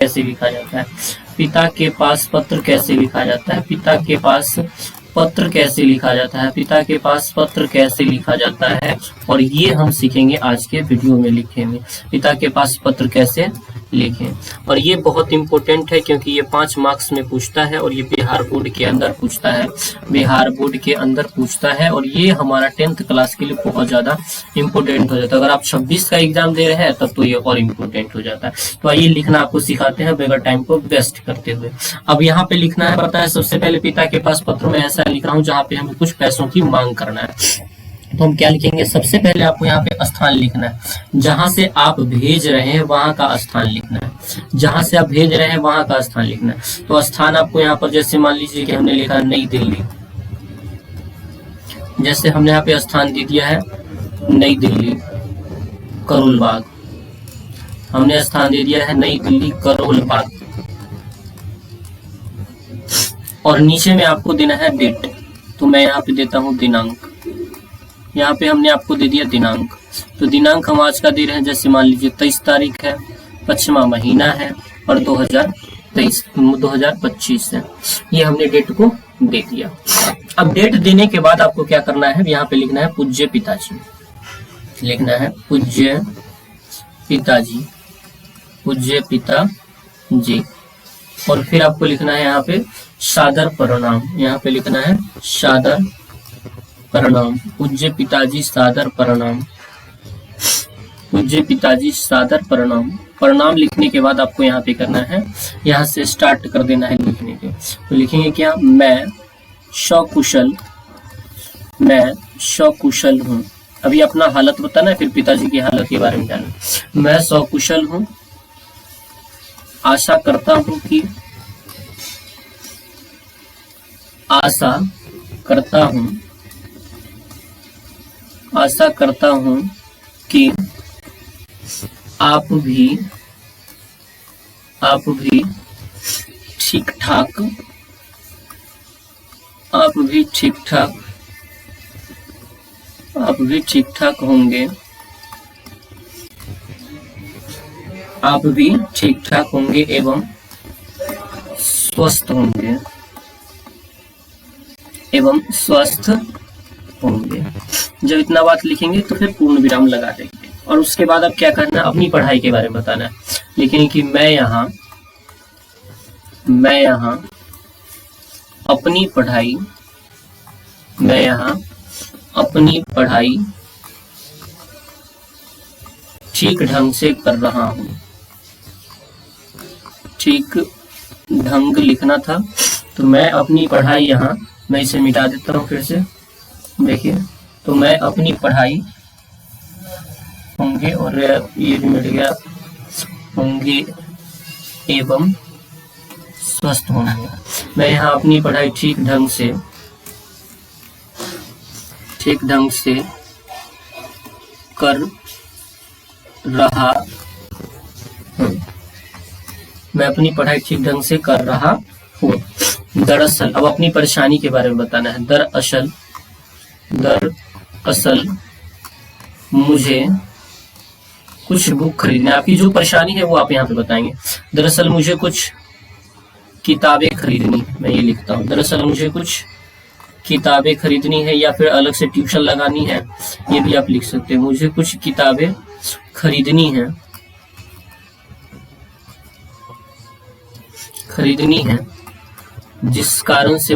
कैसे लिखा जाता है, पिता के पास पत्र कैसे लिखा जाता है, पिता के पास पत्र कैसे लिखा जाता है, पिता के पास पत्र कैसे लिखा जाता है, और ये हम सीखेंगे आज के वीडियो में लिखेंगे, पिता के पास पत्र कैसे लिखें। और ये बहुत इंपॉर्टेंट है क्योंकि ये 5 मार्क्स में पूछता है और ये बिहार बोर्ड के अंदर पूछता है, बिहार बोर्ड के अंदर पूछता है, और ये हमारा 10th क्लास के लिए बहुत ज्यादा इंपॉर्टेंट हो जाता है। अगर आप 26 का एग्जाम दे रहे हैं तब तो ये और इम्पोर्टेंट हो जाता है। तो आइए लिखना आपको सिखाते हैं बगैर टाइम को वेस्ट करते हुए। अब यहाँ पे लिखना है, पता है सबसे पहले पिता के पास पत्र में ऐसा लिख रहा हूँ जहाँ पे हमें कुछ पैसों की मांग करना है। तो हम क्या लिखेंगे, सबसे पहले आपको यहाँ पे स्थान लिखना है, जहां से आप भेज रहे हैं वहां का स्थान लिखना है, जहां से आप भेज रहे हैं वहां का स्थान लिखना है। तो स्थान आपको यहाँ पर जैसे मान लीजिए कि हमने लिखा नई दिल्ली, जैसे हमने यहाँ पे स्थान दे दिया है नई दिल्ली करोल बाग, हमने स्थान दे दिया है नई दिल्ली करोल बाग, और नीचे में आपको देना है डेट, तो मैं यहाँ पे देता हूँ दिनांक, यहाँ पे हमने आपको दे दिया दिनांक, तो दिनांक हम आज का दे रहे हैं, जैसे मान लीजिए 23 तारीख है, 5वां महीना है और 2025 है, ये हमने डेट को दे दिया। अब डेट देने के बाद आपको क्या करना है, यहाँ पे लिखना है पूज्य पिताजी, लिखना है पूज्य पिताजी, पूज्य पिताजी, और फिर आपको लिखना है यहाँ पे सादर प्रणाम, यहाँ पे लिखना है सादर प्रणाम, पूज्य पिताजी सादर प्रणाम, पूज्य पिताजी सादर प्रणाम। प्रणाम लिखने के बाद आपको यहाँ पे करना है, यहाँ से स्टार्ट कर देना है लिखने के। तो लिखेंगे क्या, मैं सकुशल हूँ। अभी अपना हालत बताना है, फिर पिताजी की हालत के बारे में जानना। मैं सकुशल हूँ, आशा करता हूँ कि आशा करता हूँ कि आप भी ठीक ठाक होंगे, आप भी ठीक ठाक होंगे एवं स्वस्थ होंगे। जब इतना बात लिखेंगे तो फिर पूर्ण विराम लगा देंगे, और उसके बाद अब क्या करना है, अपनी पढ़ाई के बारे में बताना है। लिखेंगे कि मैं यहाँ अपनी पढ़ाई ठीक ढंग से कर रहा हूँ। ठीक ढंग लिखना था, तो मैं अपनी पढ़ाई यहाँ, मैं इसे मिटा देता हूँ फिर से, देखिए, तो मैं अपनी पढ़ाई होंगे, और ये भी मिट गया, होंगे एवं स्वस्थ होंगे। मैं यहाँ अपनी पढ़ाई ठीक ढंग से कर रहा हूँ, मैं अपनी पढ़ाई ठीक ढंग से कर रहा हूँ। दरअसल, अब अपनी परेशानी के बारे में बताना है। दरअसल मुझे कुछ बुक खरीदना है। आपकी जो परेशानी है वो आप यहाँ पे बताएंगे। दरअसल मुझे कुछ किताबें खरीदनी, मैं ये लिखता हूँ, दरअसल मुझे कुछ किताबें खरीदनी है, या फिर अलग से ट्यूशन लगानी है, ये भी आप लिख सकते हैं। मुझे कुछ किताबें खरीदनी है, जिस कारण से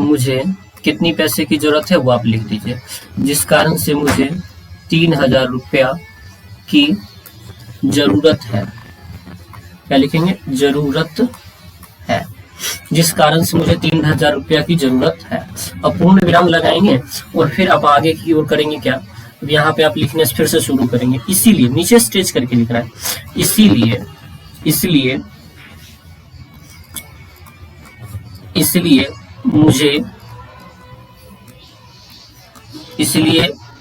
मुझे कितनी पैसे की जरूरत है वो आप लिख दीजिए। जिस कारण से मुझे 3000 रुपया की जरूरत है, क्या लिखेंगे, जरूरत है, जिस कारण से मुझे 3000 रुपया की जरूरत है। अब पूर्ण विराम लगाएंगे और फिर आप आगे की ओर करेंगे क्या, यहाँ पे आप लिखने से फिर से शुरू करेंगे। इसीलिए नीचे स्ट्रेच करके लिखना है, इसलिए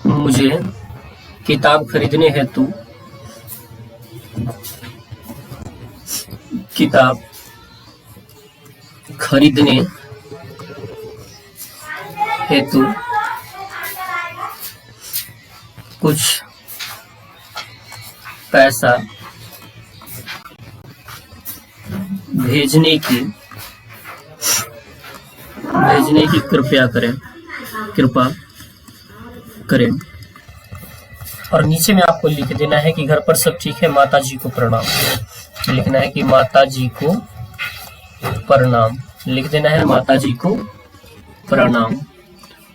मुझे किताब खरीदने हेतु कुछ पैसा भेजने की कृपा करें। और नीचे में आपको लिख देना है कि घर पर सब ठीक है, माता जी को प्रणाम। लिखना है कि माता जी को प्रणाम, लिख देना है माता जी को प्रणाम।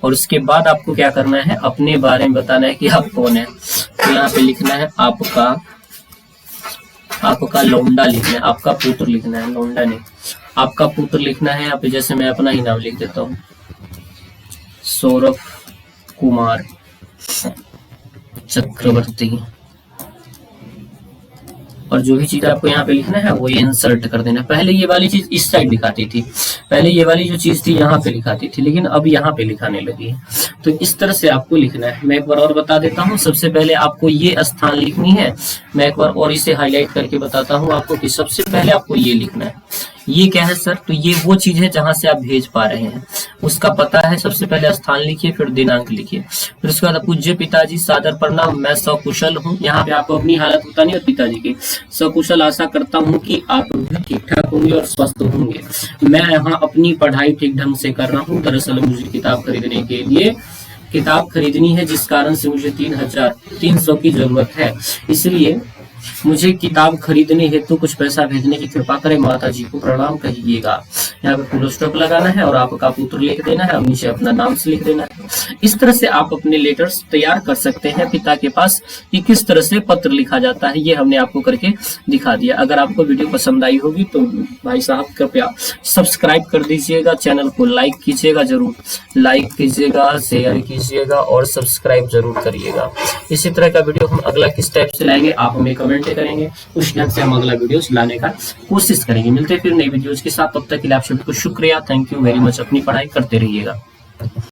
और उसके बाद आपको क्या करना है, अपने बारे में बताना है कि आप कौन है। तो यहाँ पे लिखना है आपका लौंडा लिखना है, आपका पुत्र लिखना है, लौंडा नहीं, आपका पुत्र लिखना है। यहाँ पे जैसे मैं अपना ही नाम लिख देता हूँ, सौरभ कुमार चक्रवर्ती। और जो भी चीज आपको यहाँ पे लिखना है वो इंसर्ट कर देना। पहले ये वाली चीज इस साइड लिखाती थी, पहले ये वाली जो चीज थी यहाँ पे लिखाती थी, लेकिन अब यहाँ पे लिखाने लगी है। तो इस तरह से आपको लिखना है। मैं एक बार और बता देता हूँ। सबसे पहले आपको ये स्थान लिखनी है। मैं एक बार और इसे हाईलाइट करके बताता हूँ आपको कि सबसे पहले आपको ये लिखना है। ये क्या है सर? तो ये वो चीज है जहां से आप भेज पा रहे हैं, उसका पता है। सबसे पहले स्थान लिखिए, फिर दिनांक लिखिए, फिर उसके बाद पूज्य पिताजी सादर प्रणाम, मैं सकुशल हूँ। यहाँ पे आपको अपनी हालत बतानी है और पिताजी की। सकुशल, आशा करता हूँ कि आप भी ठीक ठाक होंगे और स्वस्थ होंगे। मैं यहाँ अपनी पढ़ाई ठीक ढंग से कर रहा हूँ। दरअसल मुझे किताब खरीदने के लिए किताब खरीदनी है, जिस कारण से मुझे 3,300 की जरूरत है, इसलिए मुझे किताब खरीदने हेतु कुछ पैसा भेजने की कृपा करें, माता जी को प्रणाम कहिएगा। यहाँ पे फुल स्टॉप लगाना है और आपका पुत्र लिख देना है और नीचे अपना नाम से लिख देना है। इस तरह से आप अपने लेटर्स तैयार कर सकते हैं पिता के पास कि किस तरह से पत्र लिखा जाता है। ये हमने आपको करके दिखा दिया। अगर आपको वीडियो पसंद आई होगी तो भाई साहब कृपया सब्सक्राइब कर दीजिएगा, चैनल को लाइक कीजिएगा, जरूर लाइक कीजिएगा, शेयर कीजिएगा और सब्सक्राइब जरूर करिएगा। इसी तरह का वीडियो हम अगला किस टाइप से लाएंगे आप हमें कमेंट करेंगे, उस ढंग से हम अगला वीडियोस लाने का कोशिश करेंगे। मिलते हैं फिर नई वीडियोस के साथ, तब तक के लिए आप सभी को शुक्रिया, थैंक यू वेरी मच। अपनी पढ़ाई करते रहिएगा।